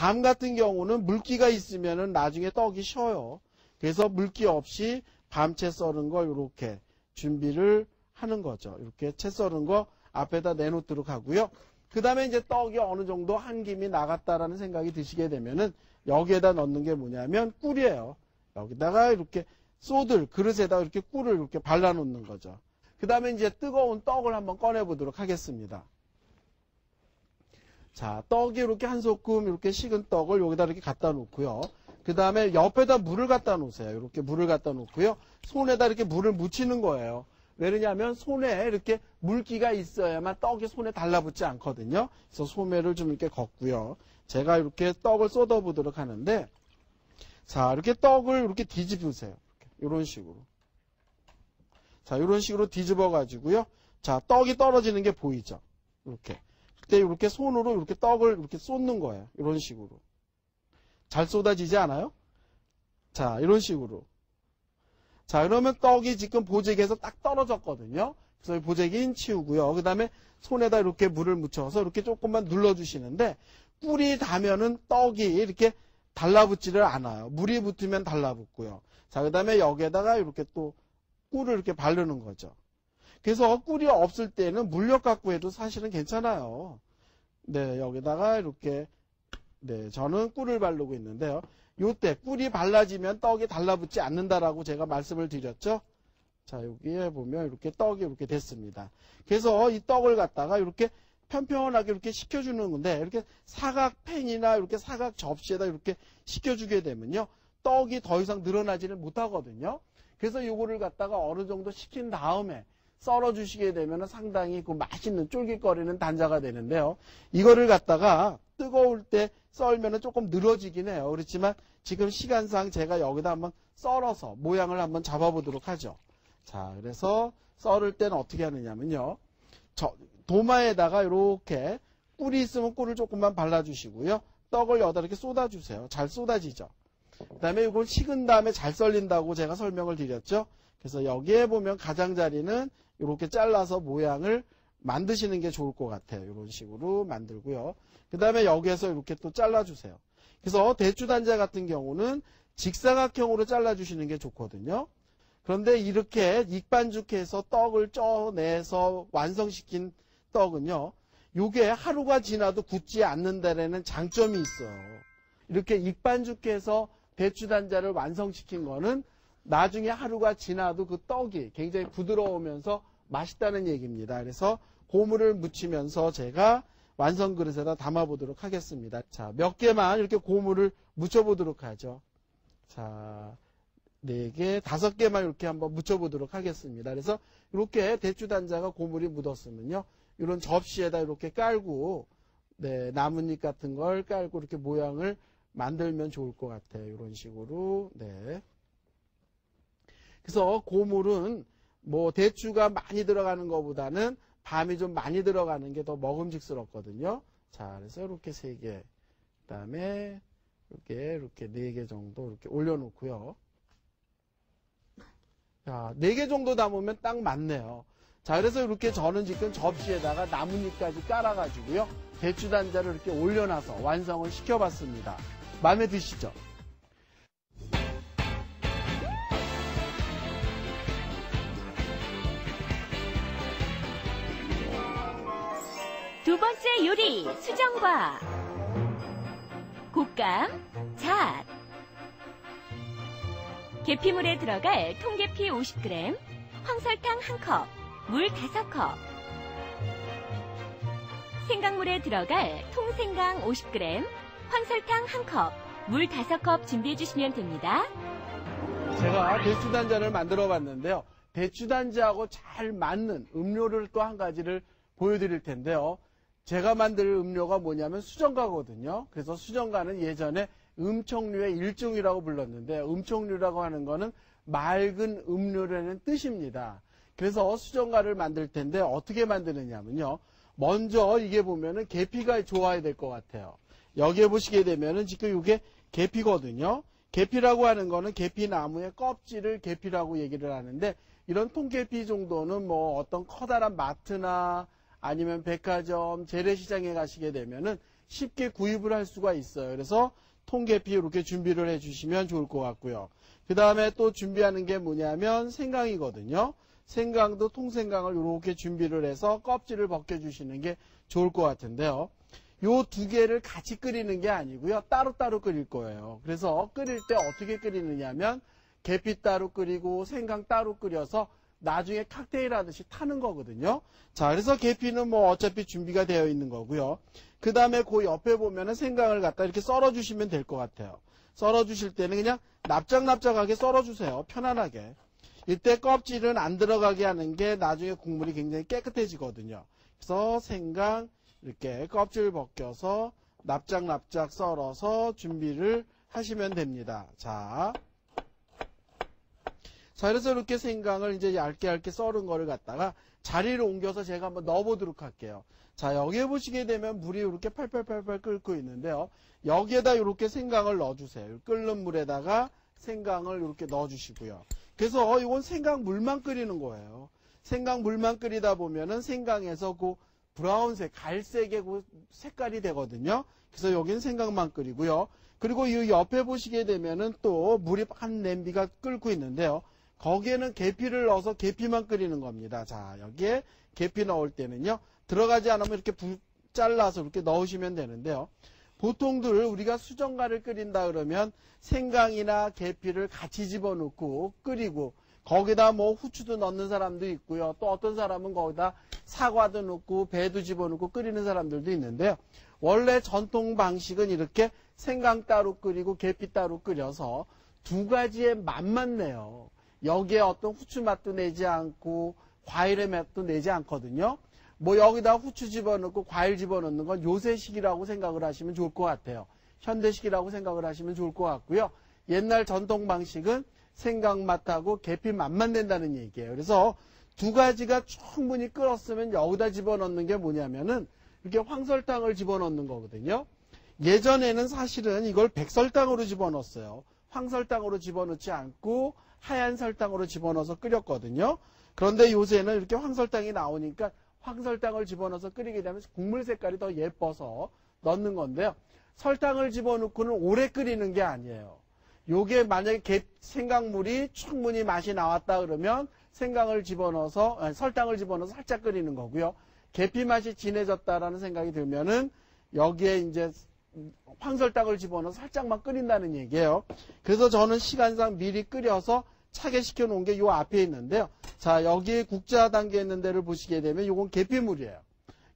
밤 같은 경우는 물기가 있으면은 나중에 떡이 쉬어요. 그래서 물기 없이 밤채 썰은 거 이렇게 준비를 하는 거죠. 이렇게 채 썰은 거 앞에다 내놓도록 하고요. 그 다음에 이제 떡이 어느 정도 한 김이 나갔다라는 생각이 드시게 되면은 여기에다 넣는 게 뭐냐면 꿀이에요. 여기다가 이렇게 그릇에다가 이렇게 꿀을 이렇게 발라 놓는 거죠. 그 다음에 이제 뜨거운 떡을 한번 꺼내 보도록 하겠습니다. 자, 떡이 이렇게 한 소끔 이렇게 식은 떡을 여기다 이렇게 갖다 놓고요. 그 다음에 옆에다 물을 갖다 놓으세요. 이렇게 물을 갖다 놓고요. 손에다 이렇게 물을 묻히는 거예요. 왜냐하면 손에 이렇게 물기가 있어야만 떡이 손에 달라붙지 않거든요. 그래서 소매를 좀 이렇게 걷고요. 제가 이렇게 떡을 쏟아 보도록 하는데, 자, 이렇게 떡을 이렇게 뒤집으세요. 이런 식으로. 자, 이런 식으로 뒤집어 가지고요. 자, 떡이 떨어지는 게 보이죠? 이렇게. 그때 이렇게 손으로 이렇게 떡을 이렇게 쏟는 거예요. 이런 식으로. 잘 쏟아지지 않아요? 자, 이런 식으로. 자, 그러면 떡이 지금 보재기에서 딱 떨어졌거든요. 그래서 이 보재기 치우고요. 그 다음에 손에다 이렇게 물을 묻혀서 이렇게 조금만 눌러주시는데, 꿀이 닿으면은 떡이 이렇게 달라붙지를 않아요. 물이 붙으면 달라붙고요. 자, 그 다음에 여기에다가 이렇게 또 꿀을 이렇게 바르는 거죠. 그래서 꿀이 없을 때는 물엿 갖고 해도 사실은 괜찮아요. 네, 여기다가 이렇게, 네, 저는 꿀을 바르고 있는데요. 요때 꿀이 발라지면 떡이 달라붙지 않는다라고 제가 말씀을 드렸죠. 자, 여기에 보면 이렇게 떡이 이렇게 됐습니다. 그래서 이 떡을 갖다가 이렇게 편편하게 이렇게 식혀주는 건데, 이렇게 사각팬이나 이렇게 사각 접시에다 이렇게 식혀주게 되면요, 떡이 더 이상 늘어나지는 못하거든요. 그래서 요거를 갖다가 어느 정도 식힌 다음에 썰어주시게 되면 상당히 그 맛있는 쫄깃거리는 단자가 되는데요. 이거를 갖다가 뜨거울 때 썰면 조금 늘어지긴 해요. 그렇지만 지금 시간상 제가 여기다 한번 썰어서 모양을 한번 잡아보도록 하죠. 자, 그래서 썰을 때는 어떻게 하느냐면요. 도마에다가 이렇게 꿀이 있으면 꿀을 조금만 발라주시고요. 떡을 여기다 이렇게 쏟아주세요. 잘 쏟아지죠. 그 다음에 이걸 식은 다음에 잘 썰린다고 제가 설명을 드렸죠. 그래서 여기에 보면 가장자리는 이렇게 잘라서 모양을 만드시는 게 좋을 것 같아요. 이런 식으로 만들고요. 그 다음에 여기에서 이렇게 또 잘라주세요. 그래서 대추단자 같은 경우는 직사각형으로 잘라주시는 게 좋거든요. 그런데 이렇게 익반죽해서 떡을 쪄내서 완성시킨 떡은요, 요게 하루가 지나도 굳지 않는 데에는 장점이 있어요. 이렇게 익반죽해서 대추단자를 완성시킨 거는 나중에 하루가 지나도 그 떡이 굉장히 부드러우면서 맛있다는 얘기입니다. 그래서 고무를 묻히면서 제가 완성 그릇에다 담아보도록 하겠습니다. 자, 몇 개만 이렇게 고무를 묻혀보도록 하죠. 자, 4개, 5개만 이렇게 한번 묻혀보도록 하겠습니다. 그래서 이렇게 대추단자가 고물이 묻었으면요, 이런 접시에다 이렇게 깔고, 네, 나뭇잎 같은 걸 깔고 이렇게 모양을 만들면 좋을 것 같아요. 이런 식으로. 네. 그래서 고물은 뭐 대추가 많이 들어가는 것보다는 밤이 좀 많이 들어가는 게 더 먹음직스럽거든요. 자, 그래서 이렇게 3개, 그 다음에 이렇게 4개 정도 이렇게 올려놓고요. 자, 4개 정도 담으면 딱 맞네요. 자, 그래서 이렇게 저는 지금 접시에다가 나뭇잎까지 깔아가지고요, 대추단자를 이렇게 올려놔서 완성을 시켜봤습니다. 마음에 드시죠? 두 번째 요리, 수정과 곶감, 잣, 계피물에 들어갈 통계피 50g, 황설탕 1컵, 물 5컵, 생강물에 들어갈 통생강 50g, 황설탕 1컵, 물 5컵 준비해 주시면 됩니다. 제가 대추단자를 만들어 봤는데요. 대추단자하고 잘 맞는 음료를 또 한 가지를 보여드릴 텐데요. 제가 만들 음료가 뭐냐면 수정과거든요. 그래서 수정과는 예전에 음총류의 일종이라고 불렀는데, 음총류라고 하는 거는 맑은 음료라는 뜻입니다. 그래서 수정과를 만들 텐데 어떻게 만드느냐면요. 먼저 이게 보면은 계피가 좋아야 될 것 같아요. 여기에 보시게 되면은 지금 이게 계피거든요. 계피라고 하는 거는 계피나무의 껍질을 계피라고 얘기를 하는데, 이런 통계피 정도는 뭐 어떤 커다란 마트나 아니면 백화점, 재래시장에 가시게 되면은 쉽게 구입을 할 수가 있어요. 그래서 통계피 이렇게 준비를 해주시면 좋을 것 같고요. 그 다음에 또 준비하는 게 뭐냐면 생강이거든요. 생강도 통생강을 이렇게 준비를 해서 껍질을 벗겨주시는 게 좋을 것 같은데요. 요 두 개를 같이 끓이는 게 아니고요. 따로따로 끓일 거예요. 그래서 끓일 때 어떻게 끓이느냐면 계피 따로 끓이고 생강 따로 끓여서 나중에 칵테일 하듯이 타는 거거든요. 자, 그래서 계피는 뭐 어차피 준비가 되어 있는 거고요. 그 다음에 그 옆에 보면은 생강을 갖다 이렇게 썰어 주시면 될 것 같아요. 썰어 주실 때는 그냥 납작납작하게 썰어 주세요. 편안하게. 이때 껍질은 안 들어가게 하는 게 나중에 국물이 굉장히 깨끗해지거든요. 그래서 생강 이렇게 껍질 벗겨서 납작납작 썰어서 준비를 하시면 됩니다. 자, 그래서 이렇게 생강을 이제 얇게 썰은 거를 갖다가 자리를 옮겨서 제가 한번 넣어보도록 할게요. 자, 여기에 보시게 되면 물이 이렇게 팔팔팔팔 끓고 있는데요. 여기에다 이렇게 생강을 넣어주세요. 끓는 물에다가 생강을 이렇게 넣어주시고요. 그래서 이건 생강 물만 끓이는 거예요. 생강 물만 끓이다 보면은 생강에서 그 브라운색, 갈색의 그 색깔이 되거든요. 그래서 여기는 생강만 끓이고요. 그리고 이 옆에 보시게 되면은 또 물이 한 냄비가 끓고 있는데요. 거기에는 계피를 넣어서 계피만 끓이는 겁니다. 자, 여기에 계피 넣을 때는요. 들어가지 않으면 이렇게 잘라서 이렇게 넣으시면 되는데요. 보통들 우리가 수정과를 끓인다 그러면 생강이나 계피를 같이 집어넣고 끓이고 거기다 뭐 후추도 넣는 사람도 있고요. 또 어떤 사람은 거기다 사과도 넣고 배도 집어넣고 끓이는 사람들도 있는데요. 원래 전통 방식은 이렇게 생강 따로 끓이고 계피 따로 끓여서 두 가지의 맛만 내요. 여기에 어떤 후추 맛도 내지 않고 과일의 맛도 내지 않거든요. 뭐 여기다 후추 집어넣고 과일 집어넣는 건 요새식이라고 생각을 하시면 좋을 것 같아요. 현대식이라고 생각을 하시면 좋을 것 같고요. 옛날 전통 방식은 생강 맛하고 계피 맛만 낸다는 얘기예요. 그래서 두 가지가 충분히 끓었으면 여기다 집어넣는 게 뭐냐면은 이렇게 황설탕을 집어넣는 거거든요. 예전에는 사실은 이걸 백설탕으로 집어넣었어요. 황설탕으로 집어넣지 않고 하얀 설탕으로 집어넣어서 끓였거든요. 그런데 요새는 이렇게 황설탕이 나오니까 황설탕을 집어넣어서 끓이게 되면 국물 색깔이 더 예뻐서 넣는 건데요. 설탕을 집어넣고는 오래 끓이는 게 아니에요. 요게 만약에 생강물이 충분히 맛이 나왔다 그러면 설탕을 집어넣어서 살짝 끓이는 거고요. 계피 맛이 진해졌다라는 생각이 들면은 여기에 이제 황설탕을 집어넣어서 살짝만 끓인다는 얘기예요. 그래서 저는 시간상 미리 끓여서 차게 시켜 놓은 게 요 앞에 있는데요. 자, 여기 국자 담겨 있는 데를 보시게 되면 요건 계피물이에요.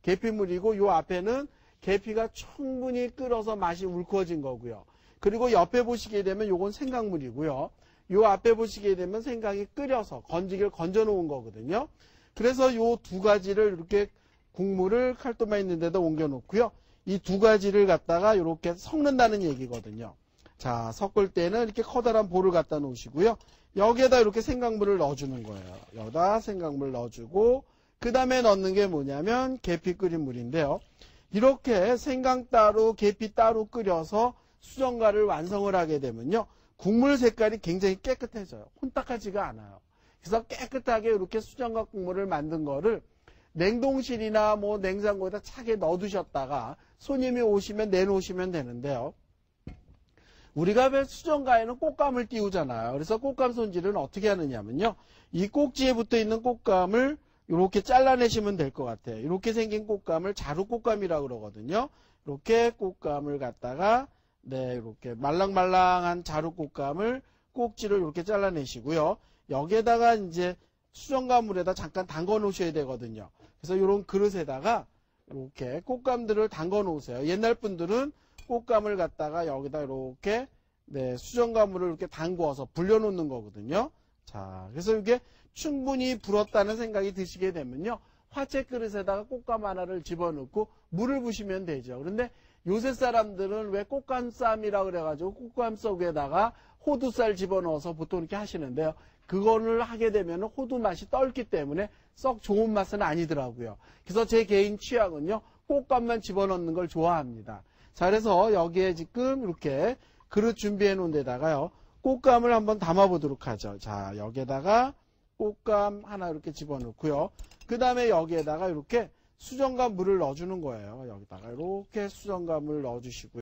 계피물이고 요 앞에는 계피가 충분히 끓어서 맛이 울컥진 거고요. 그리고 옆에 보시게 되면 요건 생강물이고요. 요 앞에 보시게 되면 생강이 끓여서 건지기를 건져 놓은 거거든요. 그래서 요 두 가지를 이렇게 국물을 칼도마 있는 데다 옮겨 놓고요. 이 두 가지를 갖다가 이렇게 섞는다는 얘기거든요. 자, 섞을 때는 이렇게 커다란 볼을 갖다 놓으시고요. 여기에다 이렇게 생강물을 넣어주는 거예요. 여기다 생강물 넣어주고 그 다음에 넣는 게 뭐냐면 계피 끓인 물인데요. 이렇게 생강 따로 계피 따로 끓여서 수정과를 완성을 하게 되면요. 국물 색깔이 굉장히 깨끗해져요. 혼탁하지가 않아요. 그래서 깨끗하게 이렇게 수정과 국물을 만든 거를 냉동실이나 뭐 냉장고에다 차게 넣어두셨다가 손님이 오시면 내놓으시면 되는데요. 우리가 왜 수정과에는 꽃감을 띄우잖아요. 그래서 꽃감 손질은 어떻게 하느냐면요. 이 꼭지에 붙어 있는 꽃감을 이렇게 잘라내시면 될 것 같아요. 이렇게 생긴 꽃감을 자루 꽃감이라고 그러거든요. 이렇게 꽃감을 갖다가 이렇게 말랑말랑한 자루 꽃감을 꼭지를 이렇게 잘라내시고요. 여기에다가 이제 수정과 물에다 잠깐 담궈 놓으셔야 되거든요. 그래서 이런 그릇에다가 이렇게 꽃감들을 담궈 놓으세요. 옛날 분들은 꽃감을 갖다가 여기다 이렇게 수정과 물을 이렇게 담궈서 불려 놓는 거거든요. 자, 그래서 이게 충분히 불었다는 생각이 드시게 되면요. 화채 그릇에다가 꽃감 하나를 집어넣고 물을 부시면 되죠. 그런데 요새 사람들은 왜 꽃감쌈이라 그래가지고 꽃감 속에다가 호두쌀 집어넣어서 보통 이렇게 하시는데요. 그거를 하게 되면 호두 맛이 떫기 때문에 썩 좋은 맛은 아니더라고요. 그래서 제 개인 취향은요. 꽃감만 집어넣는 걸 좋아합니다. 자, 그래서 여기에 지금 이렇게 그릇 준비해 놓은 데다가요. 꽃감을 한번 담아 보도록 하죠. 자, 여기에다가 꽃감 하나 이렇게 집어넣고요. 그 다음에 여기에다가 이렇게 수정과 물을 넣어주는 거예요. 여기다가 이렇게 수정과 물 넣어주시고요.